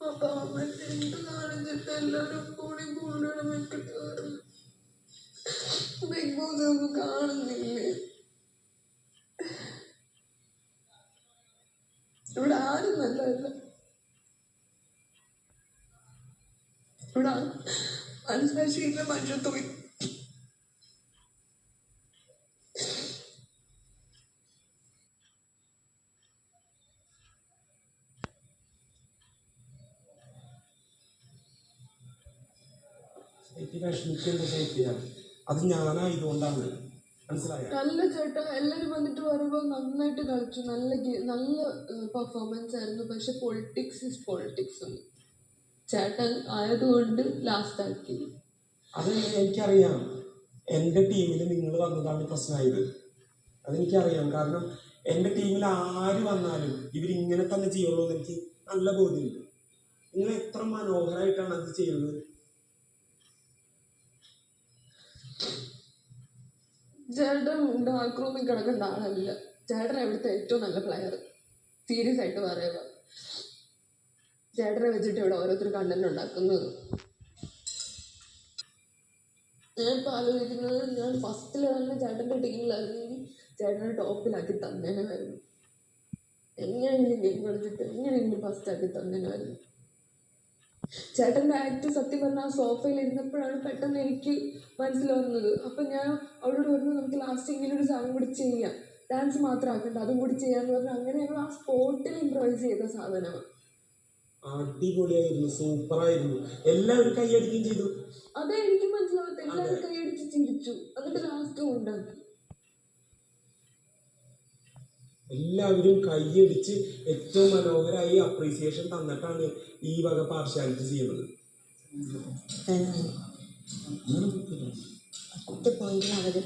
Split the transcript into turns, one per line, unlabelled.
അപ്പൊ അവൻ എന്ത് കാണിച്ചിട്ട് എല്ലാവരും കൂടി കൂടുതലും വെക്കിട്ട് വരുന്നു. ബിഗ് ബോസ് ഒന്നും കാണുന്നില്ലേ? ഇവിടെ ആരും നല്ലതല്ല. ഇവിടെ മനസ്സിലാക്കിയില്ല മനുഷ്യത്വം.
അത് ഞാനായതുകൊണ്ടാണ്, മനസ്സിലായോ?
നല്ല ചേട്ടാ, എല്ലാവരും വന്നിട്ട് പറയുമ്പോൾ നന്നായിട്ട് കളിച്ചു, നല്ല പെർഫോമൻസ് ആയിരുന്നു. പക്ഷെ പൊളിറ്റിക്സ് ഇസ് പൊളിറ്റിക്സ് ചേട്ടൻ ആയതുകൊണ്ട് ലാസ്റ്റ് ആക്കി.
അത് എനിക്കറിയാം. എൻ്റെ ടീമിൽ നിങ്ങൾ വന്നതാണ് പ്രശ്നമായത്. അതെനിക്കറിയാം. കാരണം എൻ്റെ ടീമിൽ ആര് വന്നാലും ഇവരിങ്ങനെ തന്നെ ചെയ്യുള്ളൂ എന്ന് എനിക്ക് നല്ല ബോധ്യമുണ്ട്. നിങ്ങൾ എത്ര മനോഹരമായിട്ടാണ് അത് ചെയ്യുന്നത്.
ചേട്ടൻ ഡാർക്ക് റൂമിൽ കിടക്കേണ്ട ആളല്ല. ചേട്ടൻ ഇവിടുത്തെ ഏറ്റവും നല്ല പ്ലെയർ. സീരിയസ് ആയിട്ട് പറയുക, ചേട്ടനെ വെച്ചിട്ട് ഇവിടെ ഓരോരുത്തർ കണ്ടന്റ് ഉണ്ടാക്കുന്നത്. ഞാൻ ഇപ്പം ആലോചിക്കുന്നത്, ഞാൻ ഫസ്റ്റിൽ തന്നെ ചേട്ടൻ്റെ ടീമിലായിരുന്നെങ്കിൽ ചേട്ടനെ ടോപ്പിലാക്കി തന്നേനായിരുന്നു. എങ്ങനെയെങ്കിലും ഗെയിം കളിച്ചിട്ട് എങ്ങനെയെങ്കിലും ഫസ്റ്റ് ആക്കി തന്നേനായിരുന്നു. ചേട്ടൻ്റെ ആക്ട് സത്യം പറഞ്ഞാൽ ആ സോഫയിൽ ഇരുന്നപ്പോഴാണ് പെട്ടെന്ന് എനിക്ക് മനസ്സിൽ വന്നത്. അപ്പം ഞാൻ അവളോട് പറഞ്ഞു, നമുക്ക് ലാസ്റ്റ് ഇങ്ങനെ ഒരു സാധനം കൂടി ചെയ്യാം, ഡാൻസ് മാത്രം ആക്കണ്ട, അതും കൂടി ചെയ്യാന്ന് പറഞ്ഞു. അങ്ങനെ ഞങ്ങൾ ആ സ്പോട്ടിൽ ഇംപ്രവൈസ് ചെയ്ത സാധനമാണ്.
അടിപൊളിയായിരുന്നു, സൂപ്പറായിരുന്നു. എല്ലാവരും കൈയടിക്കുകയും ചെയ്തു.
അതേ എനിക്ക് മനസ്സിലാവത്തെ. എല്ലാവരും കൈയടിച്ച് ചിരിച്ചു, എന്നിട്ട് ലാസ്റ്റ് ഉണ്ടാക്കി.
എല്ലാവരും കൈയടിച്ച് ഏറ്റവും മനോഹരമായി അപ്രീസിയേഷൻ തന്നിട്ടാണ് ഈ വക പാർഷ്യാലിറ്റി ചെയ്യുന്നത്.
ഒറ്റ പോയിന്റിൽ അവരെ